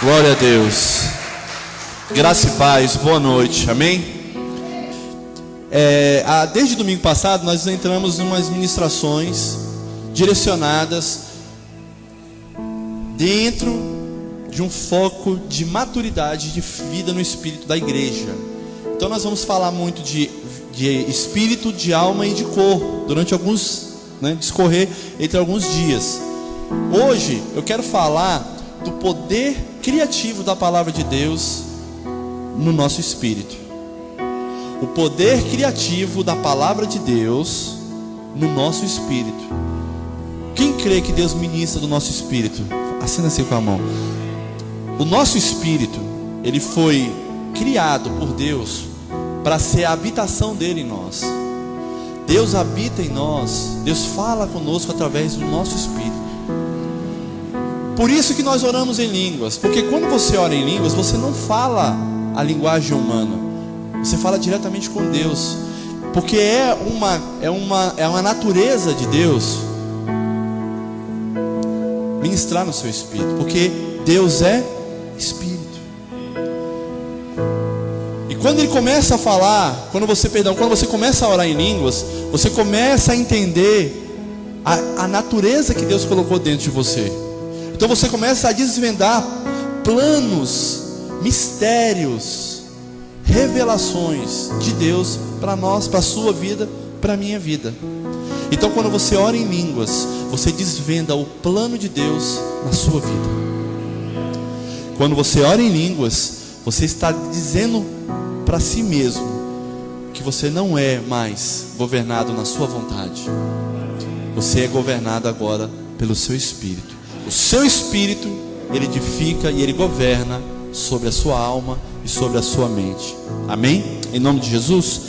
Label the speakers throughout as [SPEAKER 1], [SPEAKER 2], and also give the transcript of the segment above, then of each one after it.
[SPEAKER 1] Glória a Deus. Graça e paz, boa noite, amém? Desde domingo passado nós entramos em umas ministrações direcionadas dentro de um foco de maturidade de vida no espírito da igreja. Então nós vamos falar muito de espírito, de alma e de corpo durante discorrer entre alguns dias. Hoje eu quero falar do poder criativo da palavra de Deus no nosso espírito. O poder criativo da palavra de Deus no nosso espírito. Quem crê que Deus ministra do nosso espírito? Assina assim com a mão. O nosso espírito, ele foi criado por Deus para ser a habitação dele em nós. Deus habita em nós, Deus fala conosco através do nosso espírito. Por isso que nós oramos em línguas, porque quando você ora em línguas, você não fala a linguagem humana, você fala diretamente com Deus, porque é uma natureza de Deus ministrar no seu espírito, porque Deus é espírito. E quando ele começa a falar, quando você começa a orar em línguas, você começa a entender a natureza que Deus colocou dentro de você. Então você começa a desvendar planos, mistérios, revelações de Deus para nós, para a sua vida, para a minha vida. Então quando você ora em línguas, você desvenda o plano de Deus na sua vida. Quando você ora em línguas, você está dizendo para si mesmo que você não é mais governado na sua vontade. Você é governado agora pelo seu espírito. O seu espírito, ele edifica e ele governa sobre a sua alma e sobre a sua mente. Amém? Em nome de Jesus.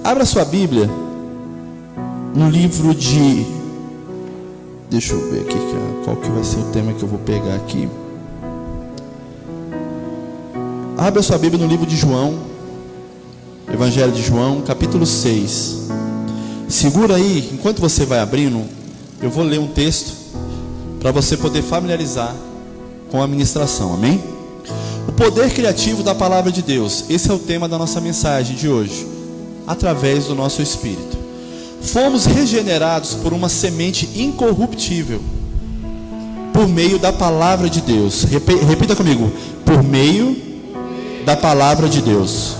[SPEAKER 1] Abra sua Bíblia no livro de... Deixa eu ver aqui qual que vai ser o tema que eu vou pegar aqui. Abra sua Bíblia no livro de João, Evangelho de João, capítulo 6. Segura aí, enquanto você vai abrindo, eu vou ler um texto para você poder familiarizar com a ministração, amém? O poder criativo da palavra de Deus. Esse é o tema da nossa mensagem de hoje, através do nosso espírito. Fomos regenerados por uma semente incorruptível, por meio da palavra de Deus. Repita comigo: por meio da palavra de Deus.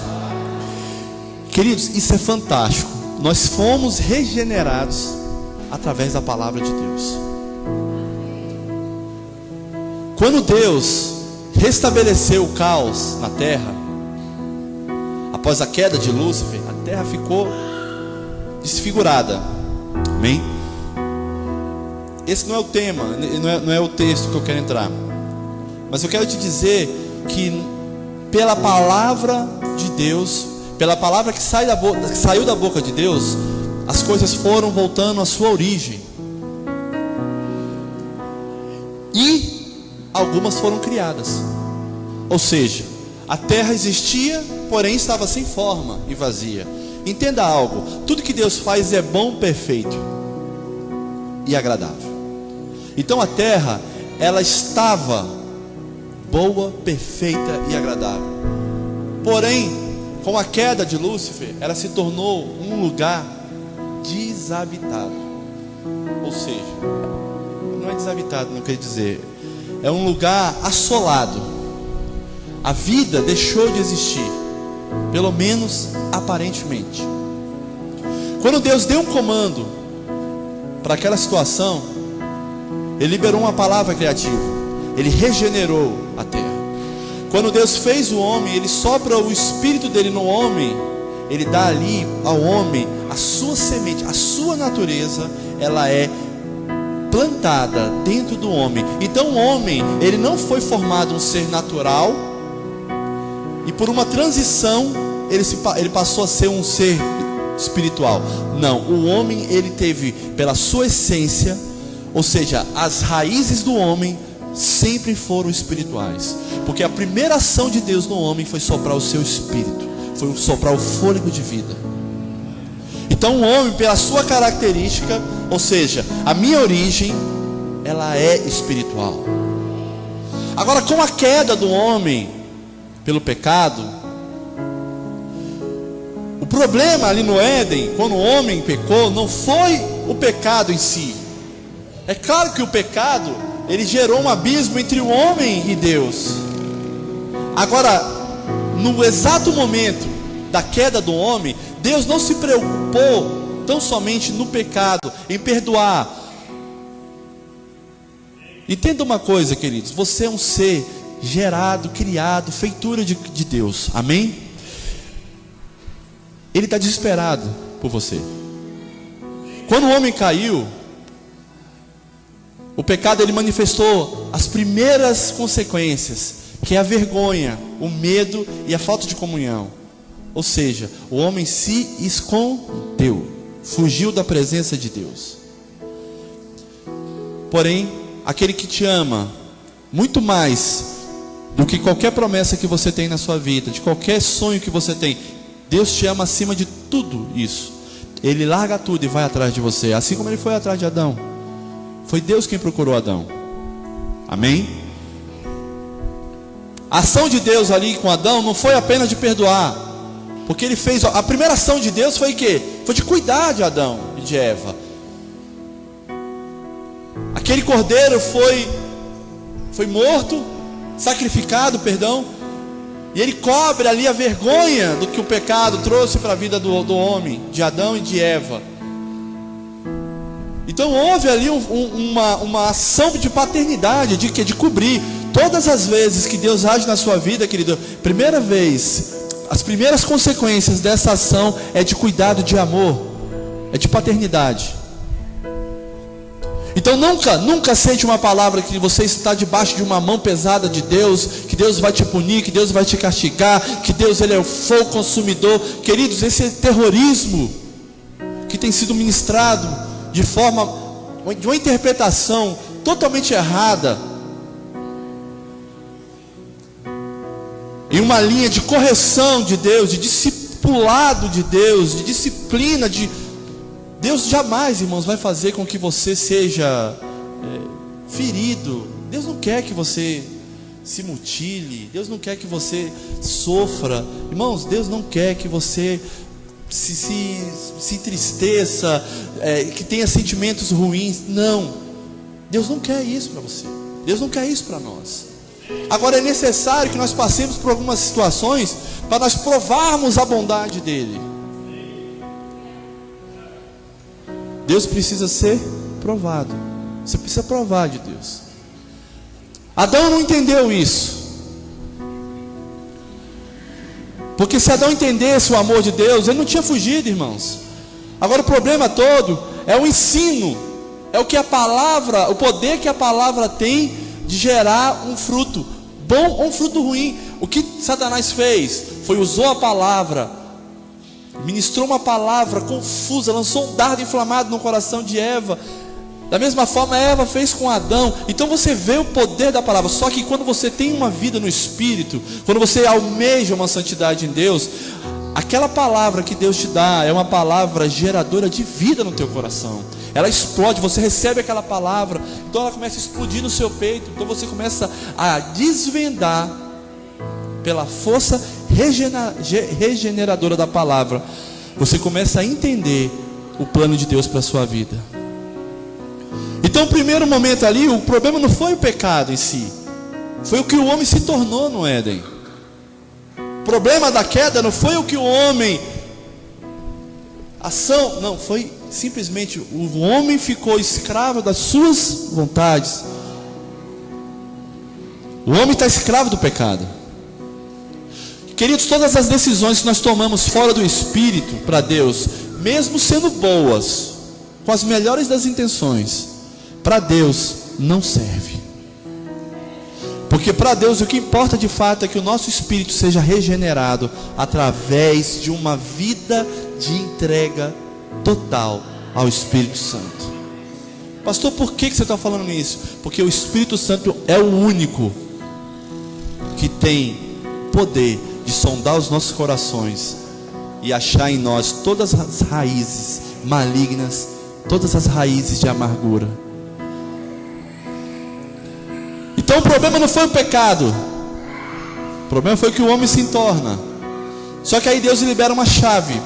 [SPEAKER 1] Queridos, isso é fantástico. Nós fomos regenerados através da palavra de Deus. Quando Deus restabeleceu o caos na terra, após a queda de Lúcifer, a terra ficou desfigurada. Amém? Esse não é o tema, não é o texto que eu quero entrar. Mas eu quero te dizer que pela palavra de Deus, pela palavra que saiu da boca de Deus, as coisas foram voltando à sua origem. E algumas foram criadas. Ou seja, a terra existia, porém estava sem forma e vazia. Entenda algo: tudo que Deus faz é bom, perfeito e agradável. Então a terra, ela estava boa, perfeita e agradável. Porém, com a queda de Lúcifer, ela se tornou um lugar desabitado. Ou seja, não é desabitado, não quer dizer, é um lugar assolado. A vida deixou de existir, pelo menos aparentemente. Quando Deus deu um comando para aquela situação, Ele liberou uma palavra criativa. Ele regenerou a terra. Quando Deus fez o homem, Ele sopra o espírito dele no homem. Ele dá ali ao homem a sua semente, a sua natureza. Ela é plantada dentro do homem. Então o homem, ele não foi formado um ser natural, e por uma transição ele passou a ser um ser espiritual. Não, o homem, ele teve pela sua essência, ou seja, as raízes do homem sempre foram espirituais, porque a primeira ação de Deus no homem foi soprar o seu espírito, foi soprar o fôlego de vida. Então o homem, pela sua característica, ou seja, a minha origem, ela é espiritual. Agora, com a queda do homem pelo pecado, o problema ali no Éden, quando o homem pecou, não foi o pecado em si. É claro que o pecado, ele gerou um abismo entre o homem e Deus. Agora, no exato momento da queda do homem, Deus não se preocupou tão somente no pecado, em perdoar. Entenda uma coisa, queridos, você é um ser gerado, criado, feitura de Deus, amém? Ele está desesperado por você. Quando o homem caiu, o pecado, ele manifestou as primeiras consequências, que é a vergonha, o medo e a falta de comunhão. Ou seja, o homem se escondeu, fugiu da presença de Deus. Porém, aquele que te ama muito mais do que qualquer promessa que você tem na sua vida, de qualquer sonho que você tem, Deus te ama acima de tudo isso. Ele larga tudo e vai atrás de você, assim como ele foi atrás de Adão. Foi Deus quem procurou Adão. Amém? A ação de Deus ali com Adão não foi apenas de perdoar, porque ele fez, a primeira ação de Deus foi o quê? Foi de cuidar de Adão e de Eva. Aquele cordeiro foi morto, sacrificado, perdão, e ele cobre ali a vergonha do que o pecado trouxe para a vida do homem, de Adão e de Eva. Então houve ali uma ação de paternidade, de cobrir. Todas as vezes que Deus age na sua vida, querido, primeira vez, as primeiras consequências dessa ação é de cuidado, de amor, é de paternidade. Então nunca sente uma palavra que você está debaixo de uma mão pesada de Deus, que Deus vai te punir, que Deus vai te castigar, que Deus, ele é o fogo consumidor. Queridos, esse é terrorismo que tem sido ministrado de uma interpretação totalmente errada, em uma linha de correção de Deus, de discipulado de Deus, de disciplina de Deus. Jamais, irmãos, vai fazer com que você seja ferido. Deus não quer que você se mutile. Deus não quer que você sofra. Irmãos, Deus não quer que você se entristeça, que tenha sentimentos ruins. Não, Deus não quer isso para você. Deus não quer isso para nós. Agora é necessário que nós passemos por algumas situações para nós provarmos a bondade dele. Deus precisa ser provado. Você precisa provar de Deus. Adão não entendeu isso. Porque se Adão entendesse o amor de Deus, ele não tinha fugido, irmãos. Agora o problema todo é o ensino, é o que a palavra, o poder que a palavra tem de gerar um fruto bom ou um fruto ruim. O que Satanás fez foi usou a palavra, ministrou uma palavra confusa, lançou um dardo inflamado no coração de Eva. Da mesma forma Eva fez com Adão. Então você vê o poder da palavra. Só que quando você tem uma vida no Espírito, quando você almeja uma santidade em Deus, aquela palavra que Deus te dá é uma palavra geradora de vida no teu coração. Ela explode, você recebe aquela palavra, então ela começa a explodir no seu peito. Então você começa a desvendar pela força regeneradora da palavra. Você começa a entender o plano de Deus para a sua vida. Então o primeiro momento ali, o problema não foi o pecado em si, foi o que o homem se tornou no Éden. O problema da queda não foi o que o homem, não, foi simplesmente o homem ficou escravo das suas vontades. O homem está escravo do pecado. Queridos, todas as decisões que nós tomamos fora do Espírito para Deus, mesmo sendo boas, com as melhores das intenções, para Deus não serve. Porque para Deus o que importa de fato é que o nosso espírito seja regenerado através de uma vida de entrega total ao Espírito Santo. Pastor, por que você está falando isso? Porque o Espírito Santo é o único que tem poder de sondar os nossos corações e achar em nós todas as raízes malignas, todas as raízes de amargura. Então problema não foi o pecado. O problema foi que o homem se torna. Só que aí Deus libera uma chave.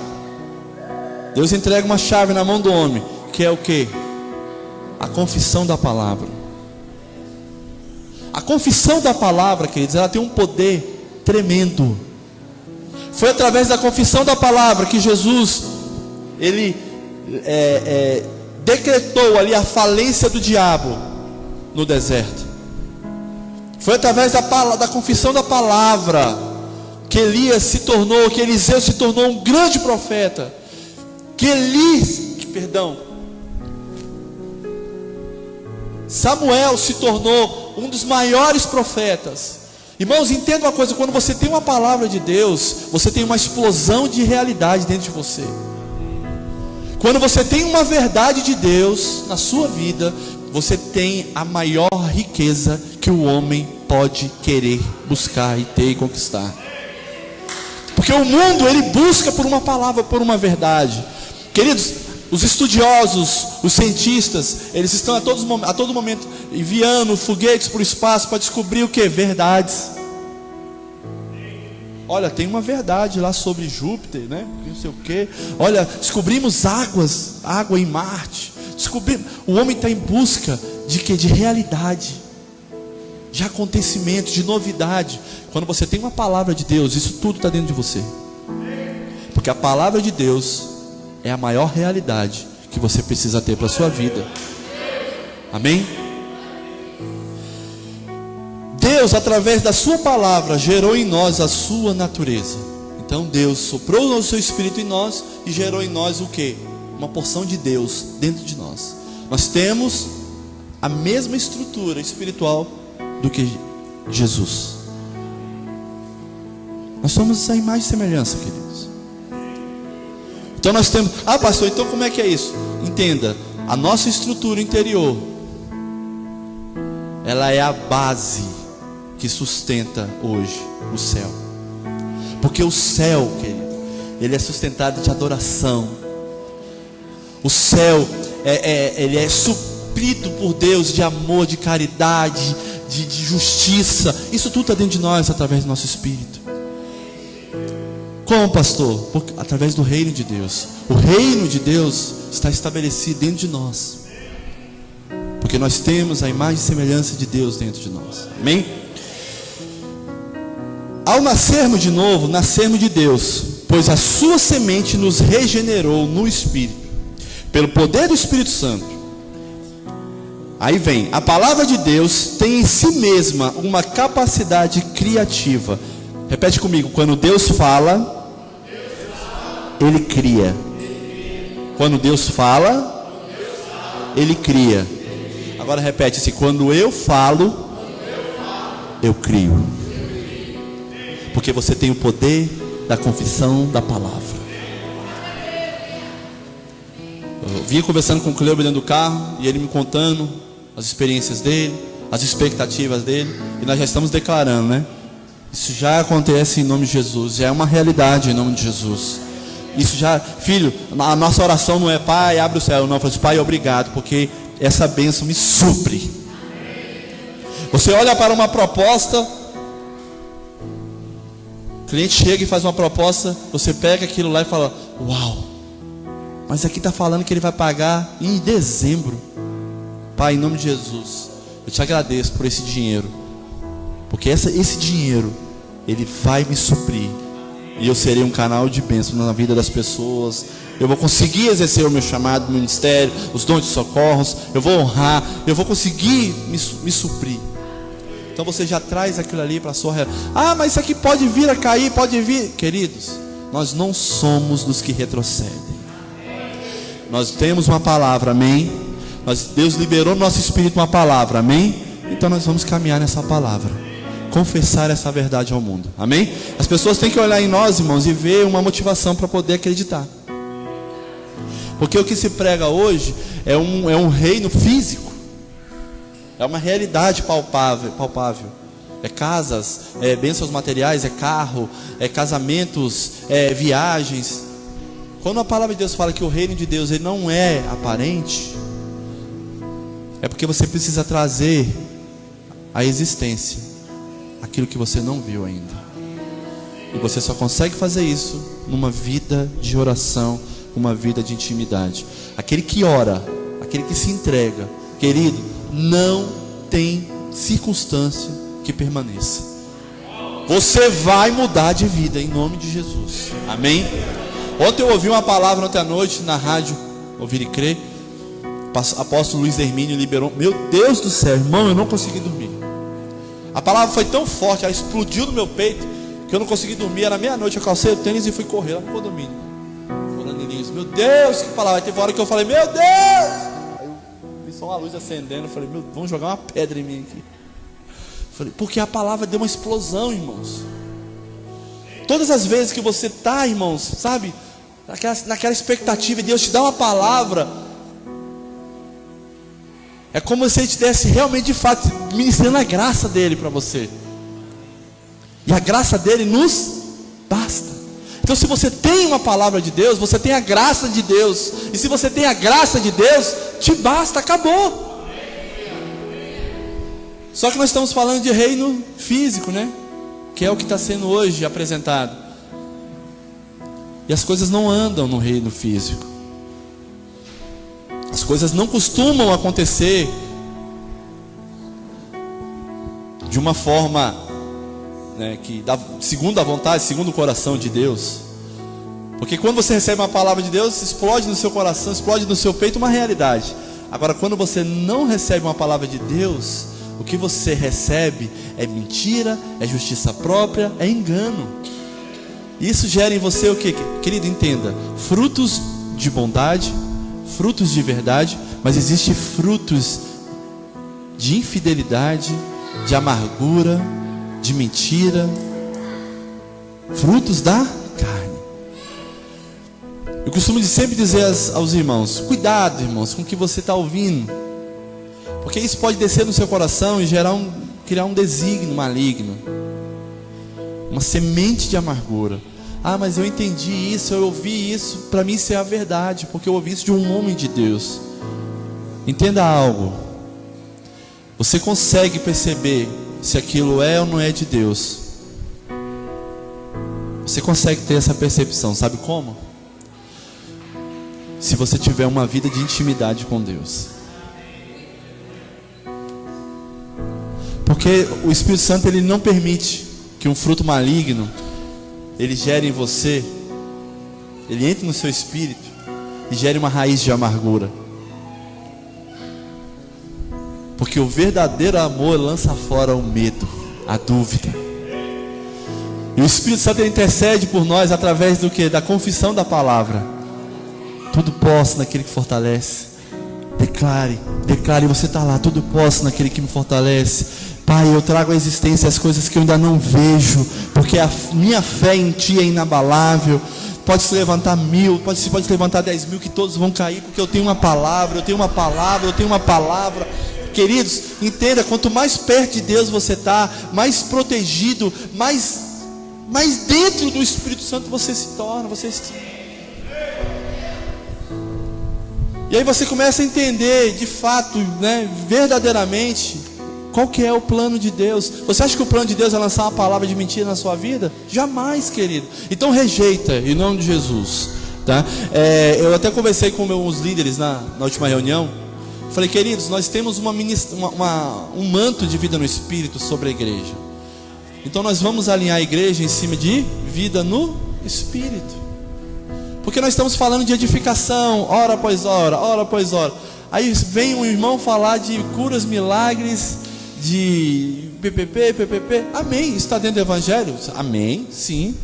[SPEAKER 1] Deus entrega uma chave na mão do homem, que é o quê? A confissão da palavra. A confissão da palavra, queridos, ela tem um poder tremendo. Foi através da confissão da palavra que Jesus, ele decretou ali a falência do diabo no deserto. Foi através da confissão da palavra que que Eliseu se tornou um grande profeta. Samuel se tornou um dos maiores profetas. Irmãos, entenda uma coisa: quando você tem uma palavra de Deus, você tem uma explosão de realidade dentro de você. Quando você tem uma verdade de Deus na sua vida, você tem a maior riqueza que o homem pode querer buscar e ter e conquistar. Porque o mundo, ele busca por uma palavra, por uma verdade. Queridos, os estudiosos, os cientistas, eles estão a todo momento enviando foguetes para o espaço para descobrir o que? Verdades. Olha, tem uma verdade lá sobre Júpiter, né? Não sei o que. Olha, descobrimos água em Marte. O homem está em busca de quê? De realidade, de acontecimento, de novidade. Quando você tem uma palavra de Deus, isso tudo está dentro de você. Porque a palavra de Deus é a maior realidade que você precisa ter para a sua vida. Amém? Deus, através da sua palavra, gerou em nós a sua natureza. Então Deus soprou o seu Espírito em nós e gerou em nós o quê? Uma porção de Deus dentro de nós. Nós temos a mesma estrutura espiritual do que Jesus. Nós somos a imagem e semelhança, queridos. Então nós temos... Ah, pastor, então como é que é isso? Entenda, a nossa estrutura interior, ela é a base que sustenta hoje o céu. Porque o céu, querido, ele é sustentado de adoração. O céu ele é suprido por Deus de amor, de caridade, de justiça. Isso tudo está dentro de nós, através do nosso Espírito. Como, pastor? Através do reino de Deus. O reino de Deus está estabelecido dentro de nós, porque nós temos a imagem e semelhança de Deus dentro de nós. Amém? Ao nascermos de novo, nascemos de Deus, pois a sua semente nos regenerou no Espírito, pelo poder do Espírito Santo. Aí vem, a palavra de Deus tem em si mesma uma capacidade criativa. Repete comigo: quando Deus fala, Ele cria. Quando Deus fala, Ele cria. Agora repete assim: quando eu falo, eu crio. Porque você tem o poder da confissão da palavra. Eu vinha conversando com o Cleo dentro do carro, e ele me contando as experiências dele, as expectativas dele, e nós já estamos declarando, né? Isso já acontece em nome de Jesus, já é uma realidade em nome de Jesus. Isso já, filho, a nossa oração não é Pai, abre o céu, não, faz Pai, obrigado, porque essa bênção me supre. Você olha para uma proposta, o cliente chega e faz uma proposta, você pega aquilo lá e fala: uau, mas aqui está falando que ele vai pagar em dezembro. Pai, em nome de Jesus, eu te agradeço por esse dinheiro, porque esse dinheiro, ele vai me suprir, e eu serei um canal de bênção na vida das pessoas. Eu vou conseguir exercer o meu chamado, o meu ministério, os dons de socorros, eu vou honrar, eu vou conseguir me suprir. Então você já traz aquilo ali para a sua realidade. Ah, mas isso aqui pode vir a cair, pode vir. Queridos, nós não somos dos que retrocedem. Nós temos uma palavra, amém? Deus liberou no nosso espírito uma palavra, amém? Então nós vamos caminhar nessa palavra, confessar essa verdade ao mundo, amém? As pessoas têm que olhar em nós, irmãos, e ver uma motivação para poder acreditar. Porque o que se prega hoje é um reino físico, é uma realidade palpável. É casas, é bênçãos materiais, é carro, é casamentos, é viagens. Quando a palavra de Deus fala que o reino de Deus ele não é aparente, é porque você precisa trazer à existência aquilo que você não viu ainda. E você só consegue fazer isso numa vida de oração, uma vida de intimidade. Aquele que ora, aquele que se entrega, querido, não tem circunstância que permaneça. Você vai mudar de vida em nome de Jesus. Amém? Ontem eu ouvi uma palavra ontem à noite na rádio Ouvir e Crer. Apóstolo Luiz Hermínio liberou. Meu Deus do céu, irmão, eu não consegui dormir. A palavra foi tão forte, ela explodiu no meu peito, que eu não consegui dormir. Era meia-noite, eu calcei o tênis e fui correr lá no condomínio. Falando nisso, meu Deus, que palavra. Aí teve uma hora que eu falei, meu Deus. Aí eu vi só uma luz acendendo. Eu falei, meu, vão jogar uma pedra em mim aqui. Falei, porque a palavra deu uma explosão, irmãos. Todas as vezes que você está, irmãos, sabe, naquela expectativa de Deus te dar uma palavra, é como se Ele te desse realmente, de fato, ministrando a graça dEle para você. E a graça dEle nos basta. Então, se você tem uma palavra de Deus, você tem a graça de Deus. E se você tem a graça de Deus, te basta, acabou. Só que nós estamos falando de reino físico, né? Que é o que está sendo hoje apresentado. E as coisas não andam no reino físico. As coisas não costumam acontecer de uma forma, né, que dá, segundo a vontade, segundo o coração de Deus. Porque quando você recebe uma palavra de Deus, explode no seu coração, explode no seu peito uma realidade. Agora, quando você não recebe uma palavra de Deus, o que você recebe é mentira, é justiça própria, é engano. Isso gera em você o que? Querido, entenda, frutos de bondade, frutos de verdade, mas existem frutos de infidelidade, de amargura, de mentira, frutos da carne. Eu costumo sempre dizer aos irmãos, cuidado, irmãos, com o que você está ouvindo, porque isso pode descer no seu coração e criar um desígnio maligno, uma semente de amargura. Ah, mas eu entendi isso, eu ouvi isso, para mim isso é a verdade, porque eu ouvi isso de um homem de Deus. Entenda algo, você consegue perceber se aquilo é ou não é de Deus. Você consegue ter essa percepção, sabe como? Se você tiver uma vida de intimidade com Deus. Porque o Espírito Santo, ele não permite que um fruto maligno ele gere em você, ele entre no seu espírito e gere uma raiz de amargura. Porque o verdadeiro amor lança fora o medo, a dúvida. E o Espírito Santo, ele intercede por nós através do que? Da confissão da palavra. Tudo posso naquele que fortalece. Declare, você está lá, tudo posso naquele que me fortalece. Pai, eu trago à existência as coisas que eu ainda não vejo, porque a minha fé em Ti é inabalável. Pode se levantar 1000, pode se levantar 10.000, que todos vão cair, porque eu tenho uma palavra, eu tenho uma palavra. Queridos, entenda, quanto mais perto de Deus você está, mais protegido, mais dentro do Espírito Santo você se torna. E aí você começa a entender, de fato, né, verdadeiramente, qual que é o plano de Deus. Você acha que o plano de Deus é lançar uma palavra de mentira na sua vida? Jamais, querido. Então rejeita, em nome de Jesus, tá? Eu até conversei com os líderes na última reunião. Falei, queridos, nós temos um manto de vida no Espírito sobre a igreja. Então nós vamos alinhar a igreja em cima de vida no Espírito. Porque nós estamos falando de edificação, hora após hora. Aí vem um irmão falar de curas, milagres, de PPP. Amém, isso está dentro do Evangelho? Amém, sim.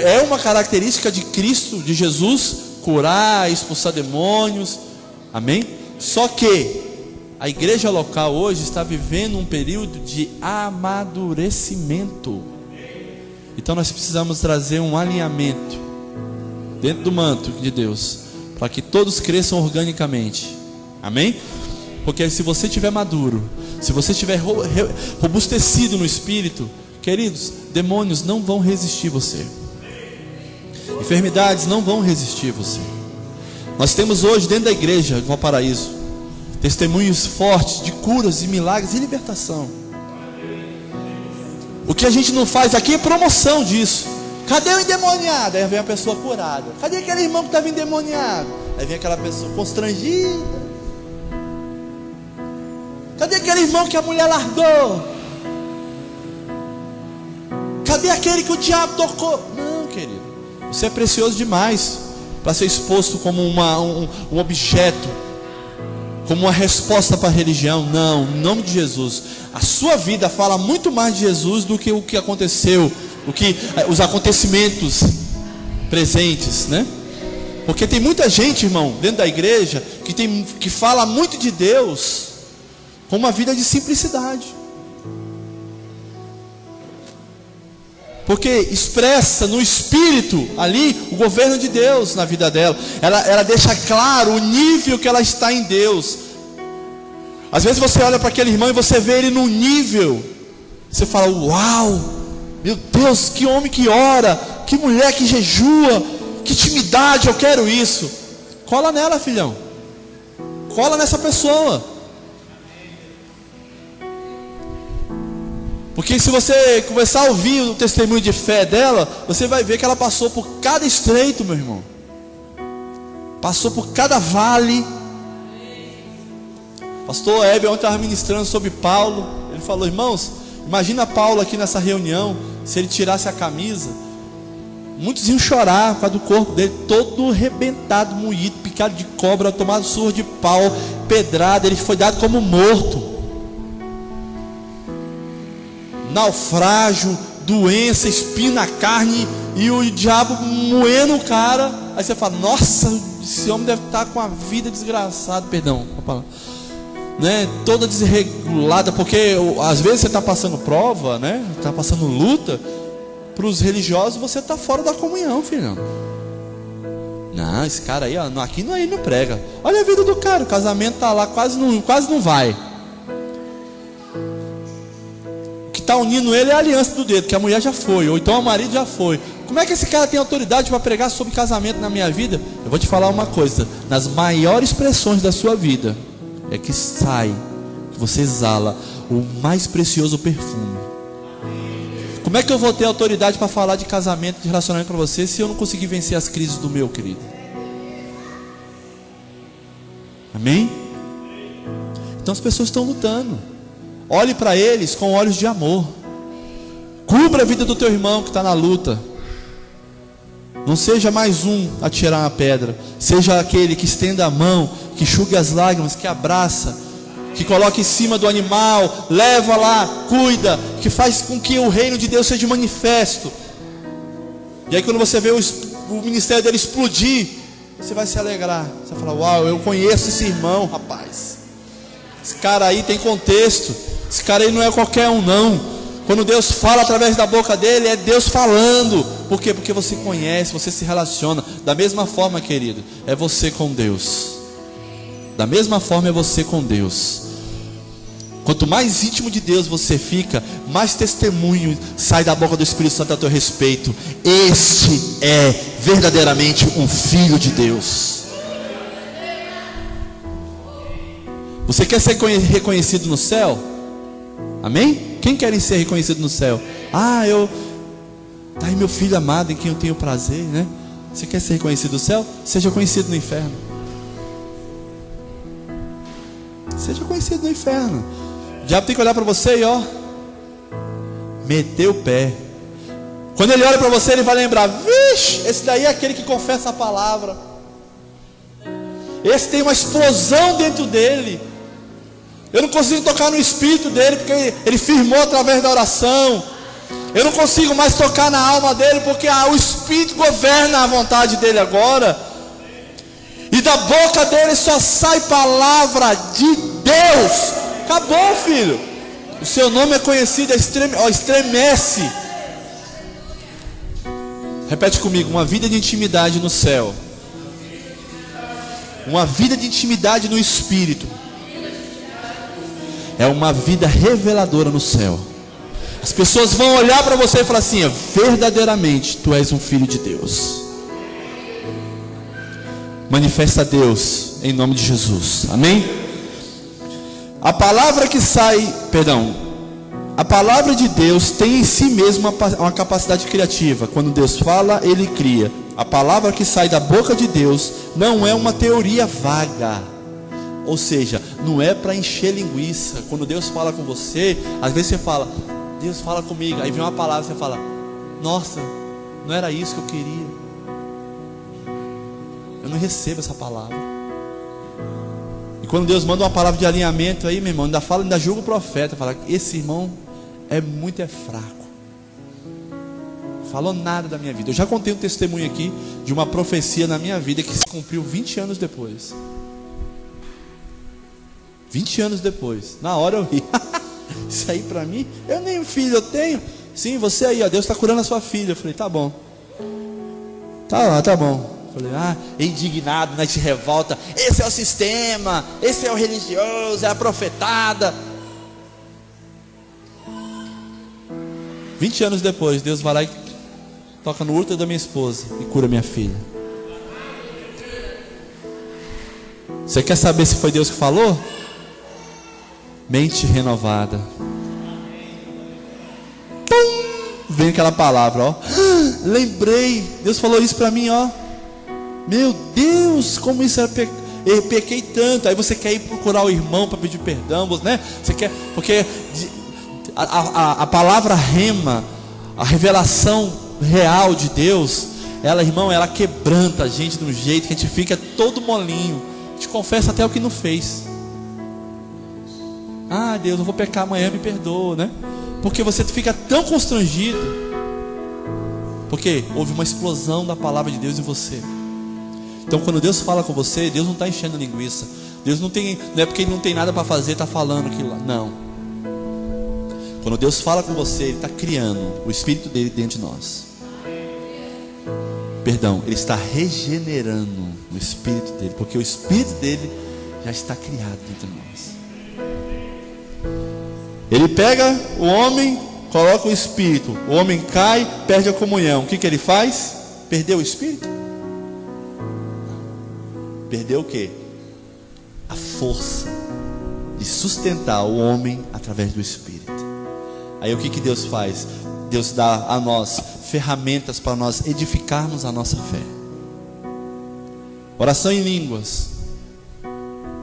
[SPEAKER 1] É uma característica de Cristo, de Jesus, curar, expulsar demônios. Amém? Só que a igreja local hoje está vivendo um período de amadurecimento. Então nós precisamos trazer um alinhamento dentro do manto de Deus, para que todos cresçam organicamente. Amém? Porque se você estiver maduro, se você estiver robustecido no Espírito, queridos, demônios não vão resistir você, enfermidades não vão resistir você. Nós temos hoje dentro da igreja Valparaíso testemunhos fortes de curas e milagres e libertação. O que a gente não faz aqui é promoção disso. Cadê o endemoniado? Aí vem a pessoa curada. Cadê aquele irmão que estava endemoniado? Aí vem aquela pessoa constrangida. Cadê aquele irmão que a mulher largou? Cadê aquele que o diabo tocou? Não, querido, você é precioso demais para ser exposto como um objeto, como uma resposta para a religião. Não, em nome de Jesus. A sua vida fala muito mais de Jesus do que o que aconteceu, os acontecimentos presentes, né? Porque tem muita gente, irmão, dentro da igreja que fala muito de Deus com uma vida de simplicidade, porque expressa no espírito ali o governo de Deus na vida dela. Ela deixa claro o nível que ela está em Deus. Às vezes você olha para aquele irmão e você vê ele num nível, você fala: uau, meu Deus, que homem que ora, que mulher que jejua, que intimidade, eu quero isso. Cola nela, filhão, cola nessa pessoa. Porque se você começar a ouvir o testemunho de fé dela, você vai ver que ela passou por cada estreito, meu irmão. Passou por cada vale. Pastor Heber ontem estava ministrando sobre Paulo. Ele falou: irmãos, imagina Paulo aqui nessa reunião, se ele tirasse a camisa, muitos iam chorar por causa do corpo dele, todo arrebentado, moído, picado de cobra, tomado surra de pau, pedrada. Ele foi dado como morto. Naufrágio, doença, espinho na carne, e o diabo moendo o cara. Aí você fala: nossa, esse homem deve estar com a vida desgraçada, perdão, né? Toda desregulada, porque às vezes você está passando prova, né? Está passando luta. Para os religiosos você está fora da comunhão, filhão. Não, esse cara aí, ó, aqui não, não prega. Olha a vida do cara, o casamento está lá, quase não vai. Está unindo ele é a aliança do dedo, que a mulher já foi, ou então o marido já foi. Como é que esse cara tem autoridade para pregar sobre casamento na minha vida? Eu vou te falar uma coisa: nas maiores expressões da sua vida é que sai, que você exala o mais precioso perfume. Como é que eu vou ter autoridade para falar de casamento, de relacionamento para você, se eu não conseguir vencer as crises do meu, querido? Amém? Então as pessoas estão lutando. Olhe para eles com olhos de amor. Cubra a vida do teu irmão que está na luta. Não seja mais um a tirar uma pedra. Seja aquele que estenda a mão, que enxugue as lágrimas, que abraça, que coloca em cima do animal, leva lá, cuida, que faz com que o reino de Deus seja manifesto. E aí quando você vê o ministério dele explodir, você vai se alegrar. Você vai falar: uau, eu conheço esse irmão, rapaz. Esse cara aí tem contexto. Esse cara aí não é qualquer um, não. Quando Deus fala através da boca dele, é Deus falando. Por quê? Porque você conhece, você se relaciona. Da mesma forma, querido, é você com Deus. Da mesma forma é você com Deus. Quanto mais íntimo de Deus você fica, mais testemunho sai da boca do Espírito Santo a teu respeito. Este é verdadeiramente um filho de Deus. Você quer ser reconhecido no céu? Amém? Quem quer ser reconhecido no céu? Tá aí meu filho amado em quem eu tenho prazer, né? Você quer ser reconhecido no céu? Seja conhecido no inferno. Seja conhecido no inferno. O diabo tem que olhar para você e meter o pé. Quando ele olha para você, ele vai lembrar: vixe, esse daí é aquele que confessa a palavra. Esse tem uma explosão dentro dele. Eu não consigo tocar no espírito dele, porque ele firmou através da oração. Eu não consigo mais tocar na alma dele, porque o espírito governa a vontade dele agora. E da boca dele só sai palavra de Deus. Acabou, filho. O seu nome é conhecido, estremece. Repete comigo: uma vida de intimidade no céu, uma vida de intimidade no espírito, é uma vida reveladora no céu. As pessoas vão olhar para você e falar assim: verdadeiramente tu és um filho de Deus. Manifesta a Deus em nome de Jesus. Amém? A palavra que sai, a palavra de Deus tem em si mesma uma capacidade criativa. Quando Deus fala, Ele cria. A palavra que sai da boca de Deus não é uma teoria vaga. Ou seja, não é para encher linguiça. Quando Deus fala com você, às vezes você fala, Deus fala comigo. Aí vem uma palavra e você fala, nossa, não era isso que eu queria. Eu não recebo essa palavra. E quando Deus manda uma palavra de alinhamento aí, meu irmão, ainda julga o profeta, fala, esse irmão é fraco. Falou nada da minha vida. Eu já contei um testemunho aqui de uma profecia na minha vida que se cumpriu 20 anos depois. 20 anos depois. Na hora eu ri. Isso aí pra mim, eu nem um filho eu tenho. Sim, você aí, ó, Deus está curando a sua filha. Eu falei, tá bom. Tá bom. Eu falei, indignado, né, de revolta. Esse é o sistema, esse é o religioso, é a profetada. 20 anos depois, Deus vai lá e toca no útero da minha esposa e cura minha filha. Você quer saber se foi Deus que falou? Mente renovada. Pum! Vem aquela palavra, ó. Lembrei, Deus falou isso para mim, ó. Meu Deus, como isso era eu pequei tanto. Aí você quer ir procurar o irmão para pedir perdão, né? Você quer, porque a palavra rema, a revelação real de Deus, ela, irmão, ela quebranta a gente de um jeito que a gente fica todo molinho. A gente confessa até o que não fez. Deus, eu vou pecar amanhã, me perdoa, né? Porque você fica tão constrangido, porque houve uma explosão da palavra de Deus em você. Então quando Deus fala com você, Deus não está enchendo linguiça. Deus não é porque Ele não tem nada para fazer, está falando aquilo lá. Não. Quando Deus fala com você, Ele está criando o Espírito dele dentro de nós. Ele está regenerando o Espírito dele, porque o Espírito dele já está criado dentro de nós. Ele pega o homem, coloca o Espírito. O homem cai, perde a comunhão. O que ele faz? Perdeu o Espírito? Perdeu o quê? A força de sustentar o homem através do Espírito. Aí o que Deus faz? Deus dá a nós ferramentas para nós edificarmos a nossa fé. Oração em línguas,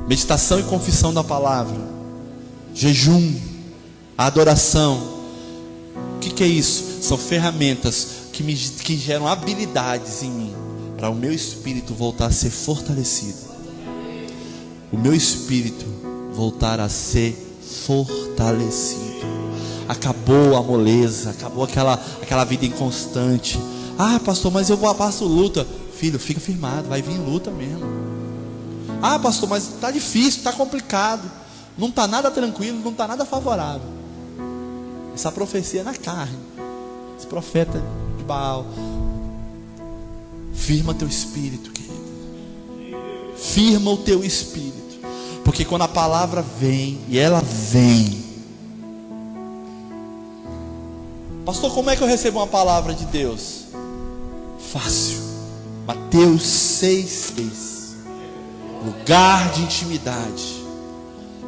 [SPEAKER 1] meditação e confissão da palavra, jejum, adoração. O que é isso? São ferramentas que geram habilidades em mim, para o meu espírito voltar a ser fortalecido. O meu espírito voltar a ser fortalecido. Acabou a moleza, acabou aquela vida inconstante. Pastor, mas eu passo luta. Filho, fica firmado, vai vir luta mesmo. Pastor, mas está difícil, está complicado. Não está nada tranquilo, não está nada favorável. Essa profecia é na carne. Esse profeta de Baal. Firma teu espírito, querido. Firma o teu espírito. Porque quando a palavra vem, e ela vem. Pastor, como é que eu recebo uma palavra de Deus? Fácil. Mateus 6:6. Lugar de intimidade.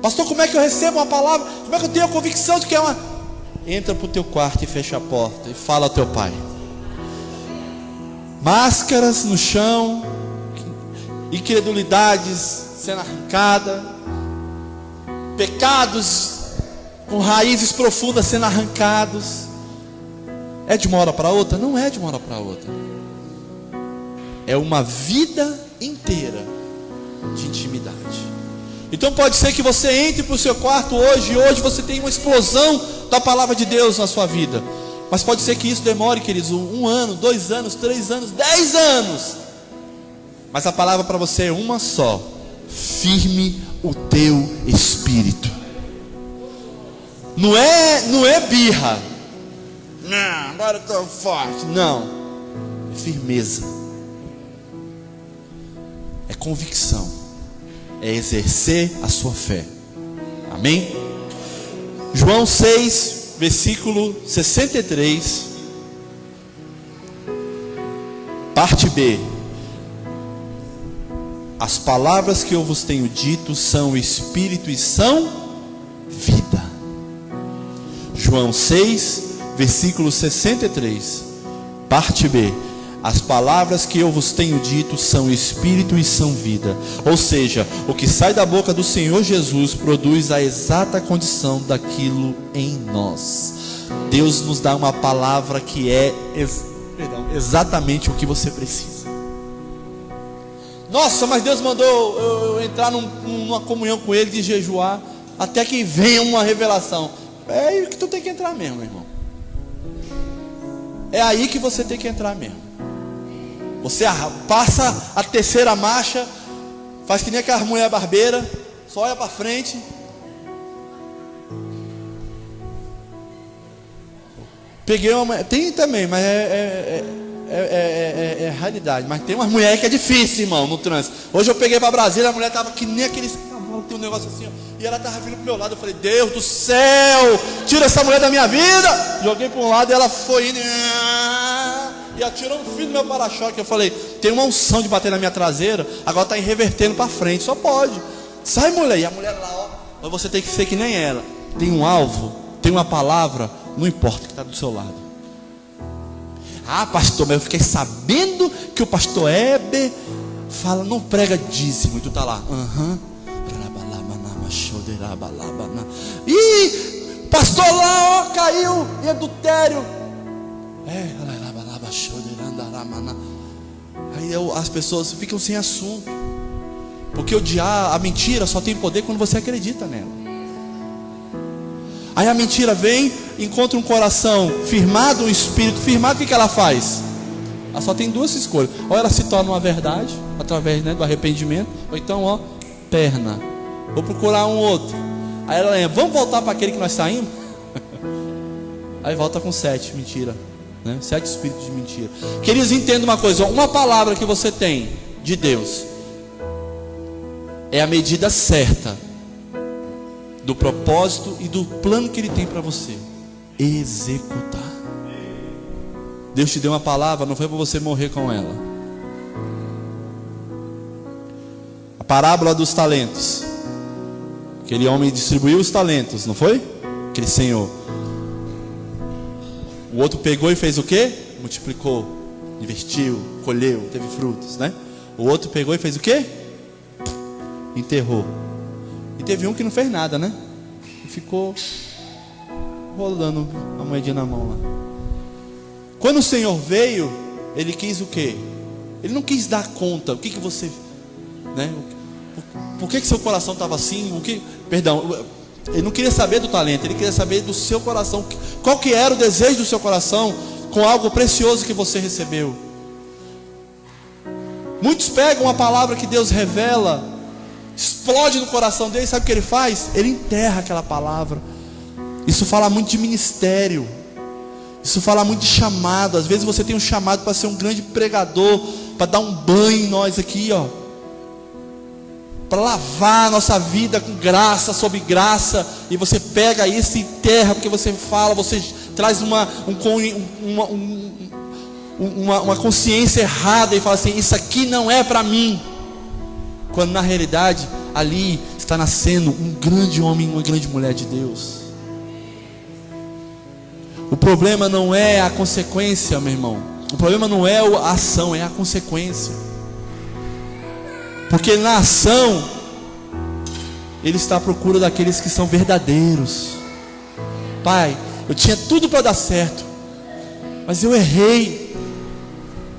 [SPEAKER 1] Pastor, como é que eu recebo uma palavra? Como é que eu tenho a convicção de que é uma... Entra para o teu quarto e fecha a porta e fala ao teu pai. Máscaras no chão, incredulidades sendo arrancadas, pecados com raízes profundas sendo arrancados. É de uma hora para outra? Não é de uma hora para outra. É uma vida inteira de intimidade. Então pode ser que você entre para o seu quarto hoje, e hoje você tem uma explosão da palavra de Deus na sua vida. Mas pode ser que isso demore, queridos, 1 ano, 2 anos, 3 anos, 10 anos. Mas a palavra para você é uma só: firme o teu espírito. Não é birra. Não, agora eu estou forte. Não, é firmeza, é convicção, é exercer a sua fé. Amém? João 6, versículo 63, parte B. As palavras que eu vos tenho dito são espírito e são João 6, versículo 63, parte B. As palavras que eu vos tenho dito são espírito e são vida. Ou seja, o que sai da boca do Senhor Jesus produz a exata condição daquilo em nós. Deus nos dá uma palavra que é exatamente o que você precisa. Nossa, mas Deus mandou eu entrar numa comunhão com Ele, de jejuar, até que venha uma revelação. É aí que tu tem que entrar mesmo, meu irmão. É aí que você tem que entrar mesmo. Você passa a terceira marcha, faz que nem aquela mulher barbeira, só olha para frente. Peguei uma mulher, tem também, mas é raridade. Mas tem umas mulheres que é difícil, irmão, no trânsito. Hoje eu peguei para Brasília, a mulher tava que nem aqueles cavalos, tem um negócio assim, ó, e ela tava vindo pro meu lado. Eu falei, Deus do céu, tira essa mulher da minha vida. Joguei para um lado e ela foi indo, e atirou um fio no meu para-choque. Eu falei, tem uma unção de bater na minha traseira, agora está revertendo para frente, só pode. Sai, mulher. E a mulher lá, ó, mas você tem que ser que nem ela. Tem um alvo, tem uma palavra, não importa o que está do seu lado. Ah, pastor, mas eu fiquei sabendo que o pastor Heber fala, não prega dízimo, e tu está lá, Ih, pastor lá, ó, caiu em adultério. Aí as pessoas ficam sem assunto, porque a mentira só tem poder quando você acredita nela. Aí a mentira vem, encontra um coração firmado, um espírito firmado. O que ela faz? Ela só tem duas escolhas: ou ela se torna uma verdade através, do arrependimento, ou então, ó, perna, vou procurar um outro. Aí ela lembra, vamos voltar para aquele que nós saímos. Aí volta com 7, mentira, 7 espíritos de mentira. Queridos, entenda uma coisa: uma palavra que você tem de Deus é a medida certa do propósito e do plano que Ele tem para você executar. Deus te deu uma palavra, não foi para você morrer com ela. A parábola dos talentos, aquele homem distribuiu os talentos, não foi? Aquele senhor. O outro pegou e fez o quê? Multiplicou, investiu, colheu, teve frutos, O outro pegou e fez o quê? Enterrou. E teve um que não fez nada, E ficou rolando a moedinha na mão lá. Quando o Senhor veio, Ele quis o quê? Ele não quis dar conta. O que você, Por que seu coração estava assim? Ele não queria saber do talento, Ele queria saber do seu coração. Qual que era o desejo do seu coração com algo precioso que você recebeu? Muitos pegam a palavra que Deus revela, explode no coração dele, sabe o que ele faz? Ele enterra aquela palavra. Isso fala muito de ministério, isso fala muito de chamado. Às vezes você tem um chamado para ser um grande pregador, para dar um banho em nós aqui, para lavar a nossa vida com graça sobre graça, e você pega isso e enterra, porque você fala, você traz uma consciência errada e fala assim: isso aqui não é para mim, quando na realidade ali está nascendo um grande homem, uma grande mulher de Deus. O problema não é a consequência, meu irmão. O problema não é a ação, é a consequência. Porque na ação Ele está à procura daqueles que são verdadeiros. Pai, eu tinha tudo para dar certo, mas eu errei.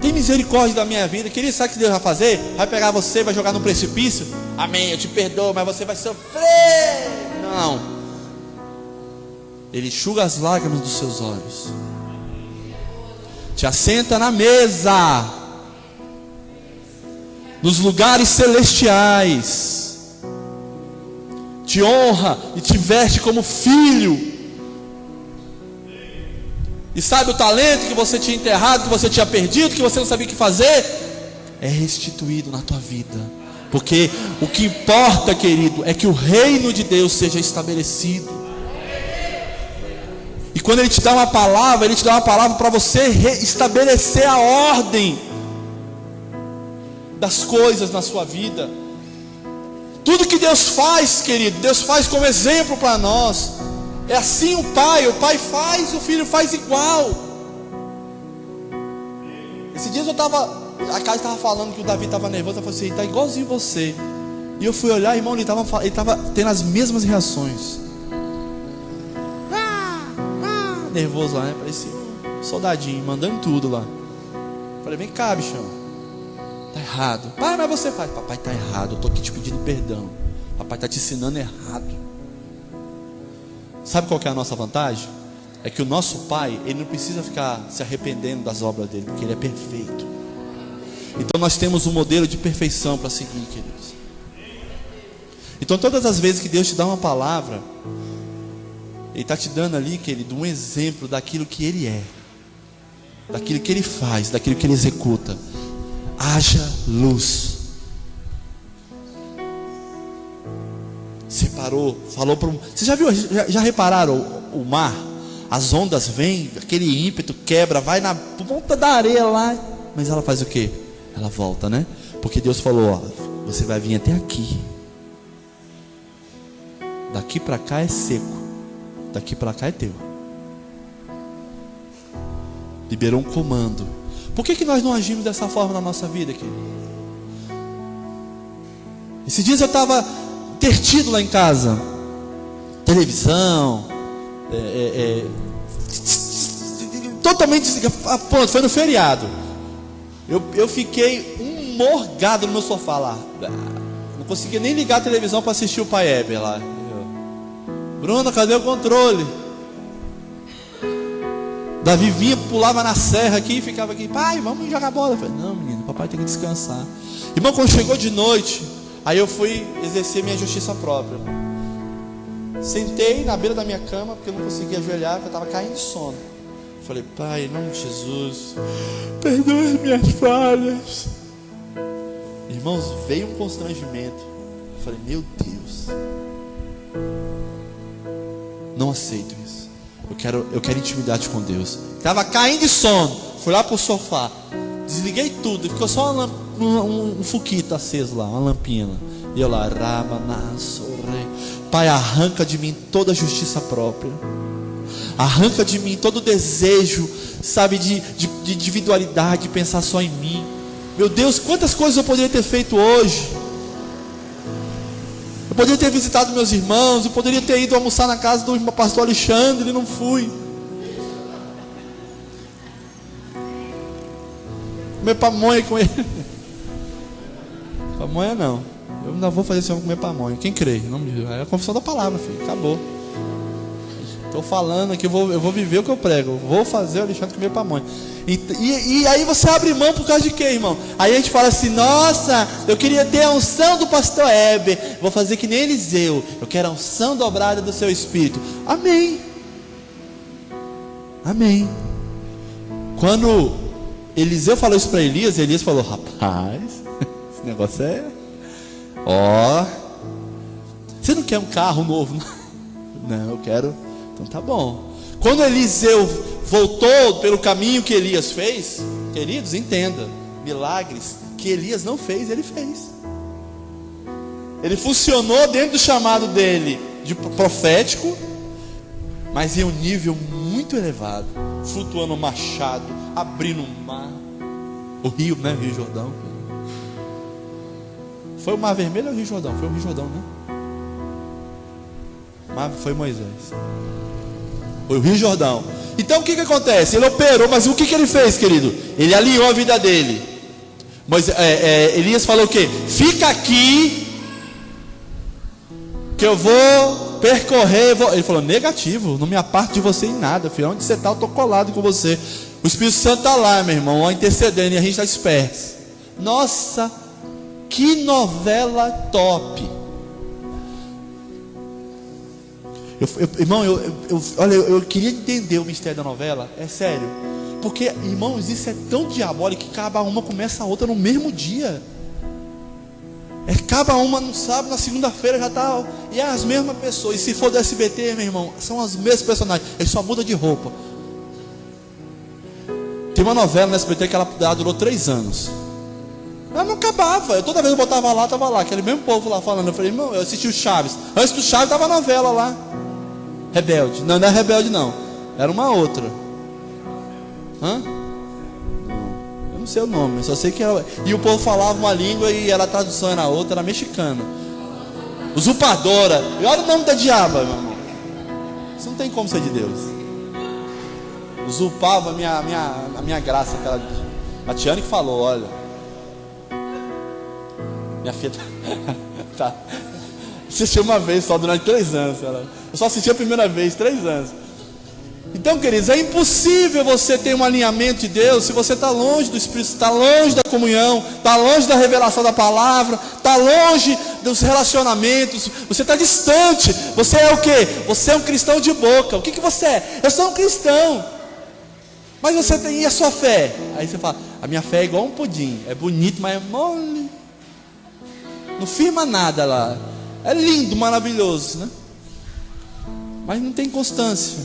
[SPEAKER 1] Tem misericórdia da minha vida. Queria saber o que Deus vai fazer? Vai pegar você, vai jogar no precipício? Amém, eu te perdoo, mas você vai sofrer. Não. Ele enxuga as lágrimas dos seus olhos, te assenta na mesa, nos lugares celestiais, te honra e te veste como filho. E sabe, o talento que você tinha enterrado, que você tinha perdido, que você não sabia o que fazer, é restituído na tua vida. Porque o que importa, querido, é que o reino de Deus seja estabelecido. E quando Ele te dá uma palavra, Ele te dá uma palavra para você estabelecer a ordem das coisas na sua vida. Tudo que Deus faz, querido, Deus faz como exemplo para nós. É assim o pai faz, o filho faz igual. Esses dias a Karen estava falando que o Davi estava nervoso. Eu falei assim, está igualzinho você. E eu fui olhar, irmão, ele estava tendo as mesmas reações. Nervoso lá, né? Parecia um soldadinho, mandando tudo lá. Falei, vem cá, bichão. Tá errado. Pai, mas você faz. Papai, tá errado, eu tô aqui te pedindo perdão. Papai tá te ensinando errado. Sabe qual que é a nossa vantagem? É que o nosso pai, ele não precisa ficar se arrependendo das obras dele, porque ele é perfeito. Então nós temos um modelo de perfeição para seguir, queridos. Então todas as vezes que Deus te dá uma palavra, Ele está te dando ali, querido, um exemplo daquilo que Ele é, daquilo que Ele faz, daquilo que Ele executa. Haja luz. Separou, falou para Você já viu, já repararam o mar? As ondas vêm, aquele ímpeto quebra, vai na ponta da areia lá, mas ela faz o quê? Ela volta, né? Porque Deus falou, ó, você vai vir até aqui. Daqui para cá é seco, daqui para cá é teu. Liberou um comando. Por que nós não agimos dessa forma na nossa vida, querido? Esses dias eu estava intertido lá em casa, televisão, totalmente desligado. Pronto, foi no feriado. Eu fiquei morgado no meu sofá lá. Não conseguia nem ligar a televisão para assistir o Pai Heber lá. Bruna, cadê o controle? Davi vinha, pulava na serra aqui e ficava aqui, pai, vamos jogar bola. Eu falei, não, menino, papai tem que descansar. Irmão, quando chegou de noite, aí eu fui exercer minha justiça própria. Sentei na beira da minha cama, porque eu não conseguia ajoelhar, porque eu estava caindo de sono. Eu falei, pai, em nome de Jesus, perdoa as minhas falhas. Irmãos, veio um constrangimento. Eu falei, meu Deus, não aceito isso. Eu quero intimidade com Deus. Estava caindo de sono. Fui lá para o sofá. Desliguei tudo. Ficou só um fuquito aceso lá, uma lampinha lá. E eu lá, Pai, arranca de mim toda a justiça própria. Arranca de mim todo o desejo, sabe, de individualidade, de pensar só em mim. Meu Deus, quantas coisas eu poderia ter feito hoje. Eu poderia ter visitado meus irmãos, eu poderia ter ido almoçar na casa do pastor Alexandre, e não fui. Comer pamonha com ele. Pamonha não. Eu ainda vou fazer esse homem comer pamonha. Quem crê? Em nome de Deus. É a confissão da palavra, filho. Acabou. Estou falando aqui, eu vou viver o que eu prego. Eu vou fazer o Alexandre comer pamonha. E aí você abre mão por causa de quê, irmão? Aí a gente fala assim, nossa, eu queria ter a unção do pastor Heber. Vou fazer que nem Eliseu. Eu quero a unção dobrada do seu espírito. Amém. Amém. Quando Eliseu falou isso para Elias, Elias falou, rapaz, esse negócio é... Ó, você não quer um carro novo? Não, eu quero. Então tá bom. Quando Eliseu voltou pelo caminho que Elias fez, queridos, entenda, milagres que Elias não fez, ele fez. Ele funcionou dentro do chamado dele de profético, mas em um nível muito elevado, flutuando o machado, abrindo o mar, o rio, né, o Rio Jordão. Foi o Mar Vermelho ou o Rio Jordão? Foi o Rio Jordão, né? Foi Moisés. Foi o Rio Jordão. Então o que acontece? Ele operou, mas o que ele fez, querido? Ele alinhou a vida dele. Elias falou o quê? Fica aqui, que eu vou percorrer. Ele falou, negativo, não me aparto de você em nada, filho. Onde você está, eu estou colado com você. O Espírito Santo está lá, meu irmão, ó, intercedendo, e a gente está disperso. Nossa, que novela top. Irmão, olha, eu queria entender o mistério da novela. É sério. Porque, irmãos, isso é tão diabólico que acaba uma, começa a outra no mesmo dia. Acaba uma no sábado, na segunda-feira já está. E é as mesmas pessoas. E se for do SBT, meu irmão, são os mesmos personagens. Ele só muda de roupa. Tem uma novela no SBT que ela durou 3 anos. Ela não acabava. Eu toda vez que eu botava lá, estava lá. Aquele mesmo povo lá falando. Eu falei, irmão, eu assisti o Chaves. Antes do Chaves estava a novela lá. Rebelde. Não, não é rebelde não. Era uma outra. Hã? Eu não sei o nome, eu só sei que era. E o povo falava uma língua e ela tradução era outra, era mexicana. Usurpadora. E olha o nome da diaba, meu irmão. Isso não tem como ser de Deus. Usurpava a minha graça. A Tiane que falou, olha. Minha filha tá. Assisti uma vez só durante 3 anos. Eu só assisti a primeira vez, 3 anos. Então, queridos, é impossível você ter um alinhamento de Deus se você está longe do Espírito, está longe da comunhão, está longe da revelação da palavra, está longe dos relacionamentos, você está distante. Você é o quê? Você é um cristão de boca. O que você é? Eu sou um cristão. Mas você tem, e a sua fé? Aí você fala, a minha fé é igual um pudim, é bonito, mas é mole. Não firma nada lá. É lindo, maravilhoso, né? Mas não tem constância.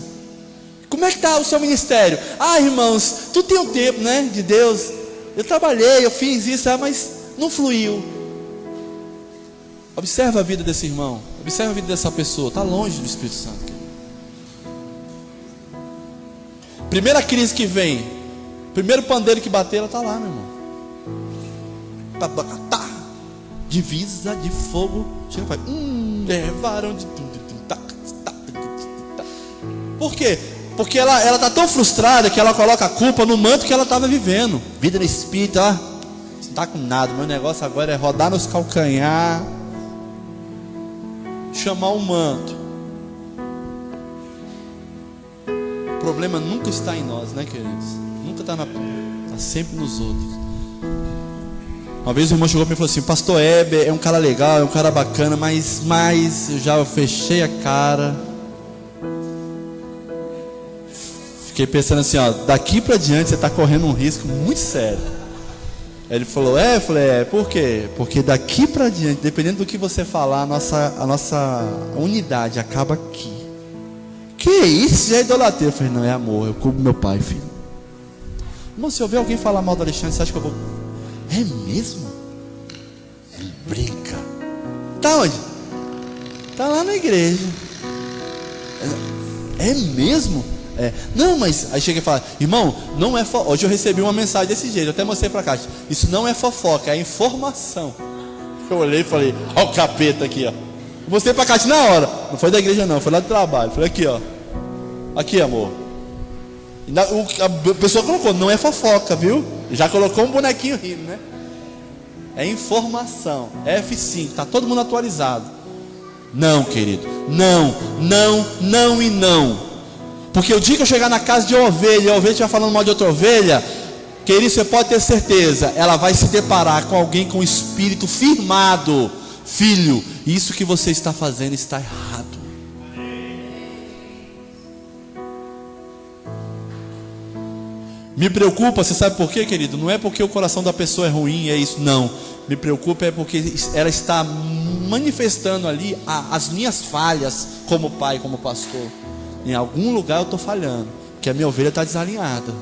[SPEAKER 1] Como é que está o seu ministério? Ah, irmãos, tu tem um tempo, né, de Deus. Eu trabalhei, eu fiz isso, mas não fluiu. Observa a vida desse irmão. Observa a vida dessa pessoa. Está longe do Espírito Santo. Primeira crise que vem, primeiro pandeiro que bater, ela está lá, meu irmão. Tá. Divisa de fogo. Chega e faz. Varão de. Por quê? Porque ela está tão frustrada que ela coloca a culpa no manto que ela estava vivendo. Vida no espírito, ó. Não está com nada. Meu negócio agora é rodar nos calcanhar, chamar um manto. O problema nunca está em nós, né, queridos? Nunca está sempre nos outros. Uma vez o irmão chegou para mim e falou assim: Pastor Heber é um cara legal, é um cara bacana, mas eu já fechei a cara. Fiquei pensando assim, ó, daqui para diante você está correndo um risco muito sério. Aí ele falou, eu falei, por quê? Porque daqui para diante, dependendo do que você falar, a nossa unidade acaba aqui. Que isso? Já é idolatria. Eu falei, não, é amor, eu cubro meu pai, filho. Irmão, se eu ver alguém falar mal do Alexandre, você acha que eu vou... É mesmo? Ele brinca. Tá onde? Tá lá na igreja. É mesmo? Não, mas aí chega e fala, irmão, não é hoje eu recebi uma mensagem desse jeito, eu até mostrei pra Cátia. Isso não é fofoca, é informação. Eu olhei e falei, ó o capeta aqui, ó. Mostrei pra Cátia na hora. Não foi da igreja não, foi lá do trabalho. Falei aqui, ó. Aqui, amor. A pessoa colocou, não é fofoca, viu? Já colocou um bonequinho rindo, né? É informação, F5, tá todo mundo atualizado. Não, querido, não e não. Porque o dia que eu chegar na casa de uma ovelha, a ovelha estiver falando mal de outra ovelha, querido, você pode ter certeza, ela vai se deparar com alguém com o espírito firmado. Filho, isso que você está fazendo está errado. Me preocupa, você sabe por quê, querido? Não é porque o coração da pessoa é ruim, é isso, não. Me preocupa é porque ela está manifestando ali as minhas falhas como pai, como pastor. Em algum lugar eu estou falhando, que a minha ovelha está desalinhada.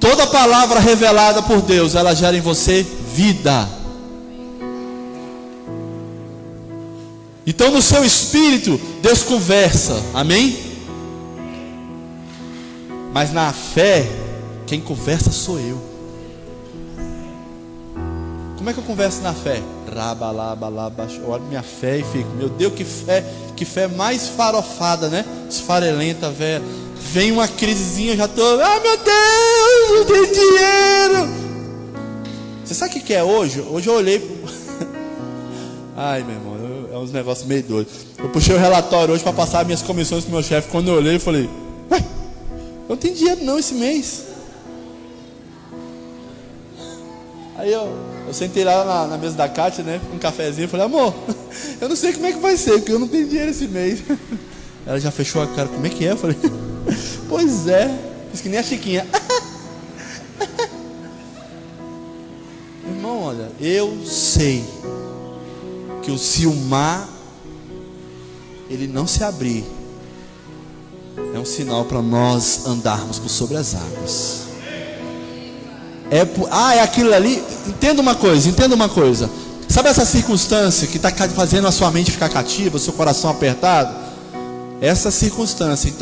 [SPEAKER 1] Toda palavra revelada por Deus, ela gera em você vida. Então no seu espírito, Deus conversa, amém? Mas na fé, quem conversa sou eu. Como é que eu converso na fé? Eu olho minha fé e fico, meu Deus, que fé mais farofada, né? Esfarelenta, velho. Vem uma crisezinha, eu já tô, meu Deus, não tem dinheiro. Você sabe o que é hoje? Hoje eu olhei ai, meu irmão, é uns negócios meio doidos. Eu puxei o relatório hoje para passar minhas comissões pro meu chefe. Quando eu olhei, eu falei, eu não tenho dinheiro não esse mês. Aí eu sentei lá na mesa da Cátia, né, com um cafezinho, falei, amor, eu não sei como é que vai ser, porque eu não tenho dinheiro esse mês. Ela já fechou a cara, como é que é? Eu falei, pois é, fiz que nem a Chiquinha. Irmão, olha, eu sei que se o mar ele não se abrir, é um sinal para nós andarmos por sobre as águas. É aquilo ali. Entenda uma coisa. Sabe essa circunstância que está fazendo a sua mente ficar cativa, o seu coração apertado? Essa circunstância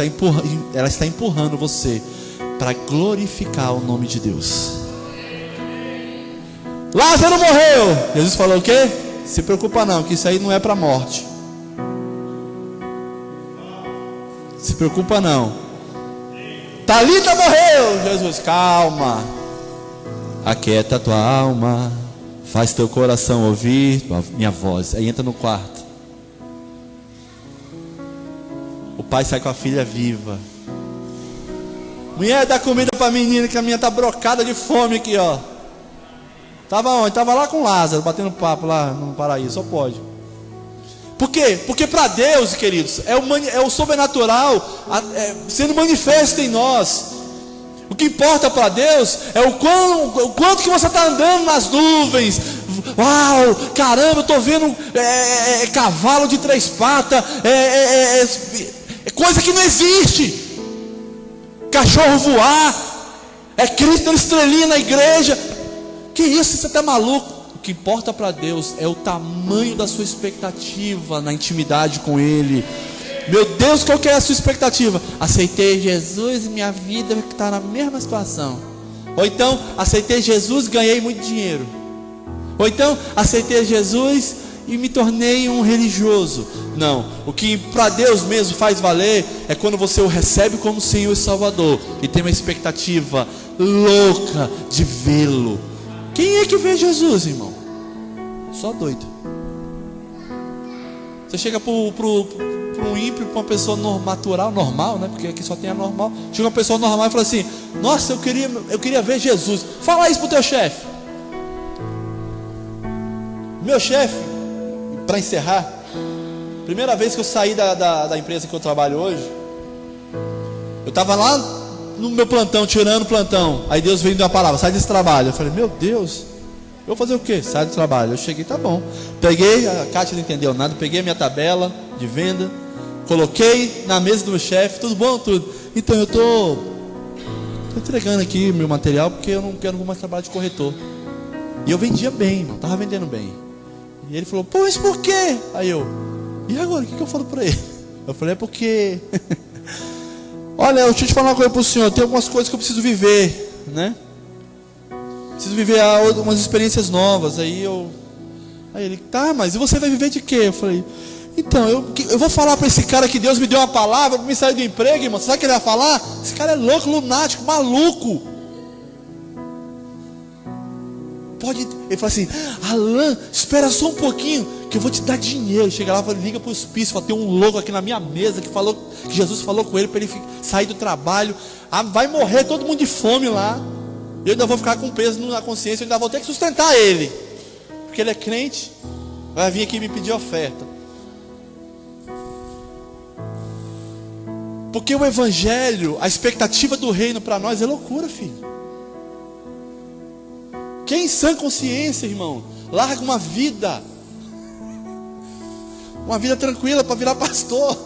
[SPEAKER 1] ela está empurrando você para glorificar o nome de Deus. Lázaro morreu. Jesus falou o quê? Se preocupa não, que isso aí não é para a morte. Se preocupa não. Talita morreu. Jesus, calma. Aquieta a tua alma. Faz teu coração ouvir minha voz. Aí entra no quarto. O pai sai com a filha viva. Mulher, dá comida para a menina, que a menina está brocada de fome aqui, ó. Estava onde? Estava lá com Lázaro, batendo papo lá no paraíso, só pode. Por quê? Porque para Deus, queridos, é o sobrenatural sendo manifesto em nós. O que importa para Deus é o quanto que você está andando nas nuvens. Uau, caramba, eu estou vendo cavalo de 3 patas, coisa que não existe. Cachorro voar, Cristo dando estrelinha na igreja. Que isso, você está maluco? O que importa para Deus é o tamanho da sua expectativa na intimidade com Ele. Meu Deus, qual que é a sua expectativa? Aceitei Jesus e minha vida está na mesma situação. Ou então, aceitei Jesus, ganhei muito dinheiro. Ou então, aceitei Jesus e me tornei um religioso. Não, o que para Deus mesmo faz valer é quando você o recebe como Senhor e Salvador e tem uma expectativa louca de vê-lo. Quem é que vê Jesus, irmão? Só doido. Você chega para um ímpio, para uma pessoa normal, né? Porque aqui só tem a normal. Chega uma pessoa normal e fala assim: nossa, eu queria ver Jesus. Fala isso para o teu chefe. Meu chefe, para encerrar, primeira vez que eu saí da empresa que eu trabalho hoje, eu estava lá no meu plantão, tirando o plantão. Aí Deus veio e deu uma palavra: sai desse trabalho. Eu falei: meu Deus, eu vou fazer o quê? Sai do trabalho. Eu cheguei, tá bom. Peguei, a Kátia não entendeu nada. Peguei a minha tabela de venda, coloquei na mesa do meu chefe. Tudo bom? Tudo. Então eu tô entregando aqui meu material, porque eu não quero mais trabalho de corretor. E eu vendia bem, irmão, tava vendendo bem. E ele falou: pô, mas por quê? Aí eu: e agora, o que eu falo para ele? Eu falei: é porque olha, deixa eu te falar uma coisa para o senhor. Tem algumas coisas que eu preciso viver, né? Preciso viver umas experiências novas. Aí ele: tá, mas e você vai viver de quê? Eu falei: então, eu vou falar para esse cara que Deus me deu uma palavra para me sair do emprego, irmão. Sabe o que ele vai falar? Esse cara é louco, lunático, maluco. Ele fala assim: Alan, espera só um pouquinho, que eu vou te dar dinheiro. Chega lá, liga para o hospício, fala: tem um louco aqui na minha mesa que Jesus falou com ele para ele sair do trabalho. Vai morrer todo mundo de fome lá. Eu ainda vou ficar com peso na consciência, eu ainda vou ter que sustentar ele, porque ele é crente, vai vir aqui me pedir oferta. Porque o evangelho, a expectativa do reino para nós é loucura, filho. Quem em sã consciência, irmão, larga uma vida tranquila para virar pastor?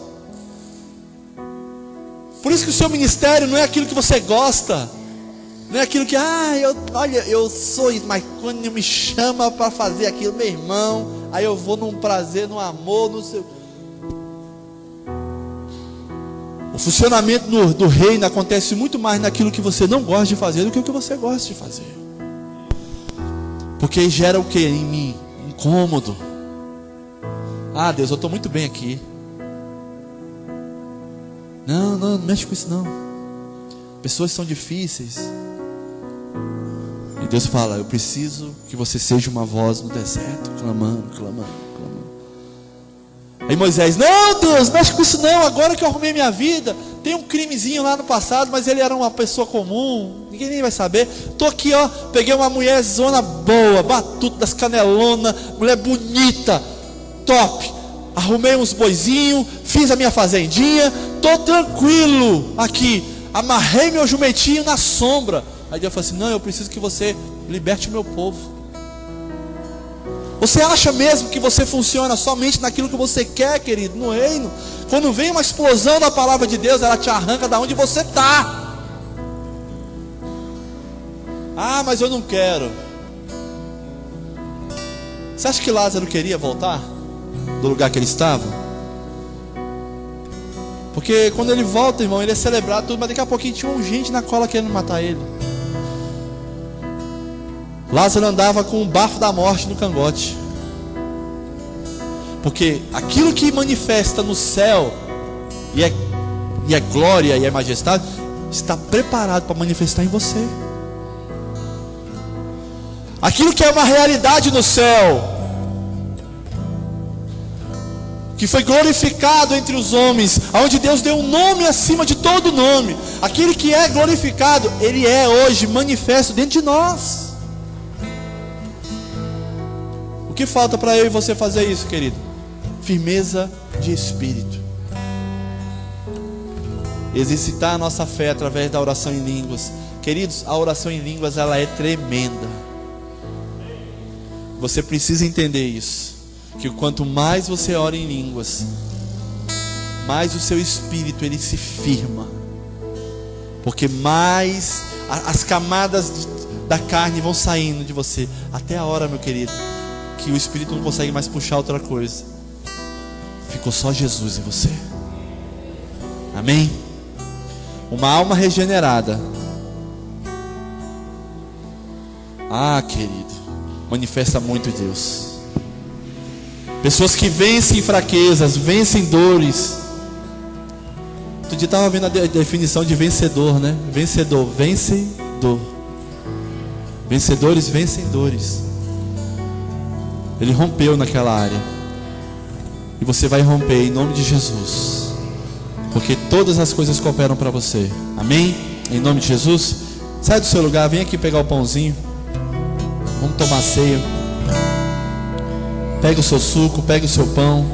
[SPEAKER 1] Por isso que o seu ministério não é aquilo que você gosta, não é aquilo que, eu sou isso, mas quando me chama para fazer aquilo, meu irmão, aí eu vou num prazer, num amor, no seu. O funcionamento do reino acontece muito mais naquilo que você não gosta de fazer do que o que você gosta de fazer. Porque gera o que em mim? Incômodo. Ah, Deus, eu estou muito bem aqui. Não mexe com isso não. Pessoas são difíceis. E Deus fala: eu preciso que você seja uma voz no deserto, clamando. Aí Moisés: não, Deus, mexe com isso não. Agora que eu arrumei minha vida, tem um crimezinho lá no passado, mas ele era uma pessoa comum, ninguém nem vai saber. Tô aqui, ó, peguei uma mulher zona boa, batuta das canelonas, mulher bonita, top. Arrumei uns boizinhos, fiz a minha fazendinha, tô tranquilo aqui. Amarrei meu jumentinho na sombra. Aí Deus falou assim: não, eu preciso que você liberte o meu povo. Você acha mesmo que você funciona somente naquilo que você quer, querido, no reino? Quando vem uma explosão da palavra de Deus, ela te arranca da onde você está. Ah, mas eu não quero. Você acha que Lázaro queria voltar do lugar que ele estava? Porque quando ele volta, irmão, ele é celebrado tudo, mas daqui a pouquinho tinha gente na cola querendo matar ele. Lázaro andava com o bafo da morte no cangote. Porque aquilo que manifesta no céu e é glória e é majestade, está preparado para manifestar em você. Aquilo que é uma realidade no céu, que foi glorificado entre os homens, onde Deus deu um nome acima de todo nome, aquele que é glorificado, ele é hoje manifesto dentro de nós. O que falta para eu e você fazer isso, querido? Firmeza de espírito. Exercitar a nossa fé através da oração em línguas. Queridos, a oração em línguas, ela é tremenda. Você precisa entender isso, que quanto mais você ora em línguas, mais o seu espírito ele se firma, porque mais as camadas da carne vão saindo de você, até a hora, meu querido, que o espírito não consegue mais puxar outra coisa. Ficou só Jesus em você. Amém? Uma alma regenerada, querido, manifesta muito Deus. Pessoas que vencem fraquezas, vencem dores. Outro dia estava vendo a definição de vencedor, né? Vencedor, vencedor. Vencedores vencem dores. Ele rompeu naquela área. E você vai romper em nome de Jesus. Porque todas as coisas cooperam para você. Amém? Em nome de Jesus. Sai do seu lugar, vem aqui pegar o pãozinho. Vamos tomar ceia. Pega o seu suco, pega o seu pão.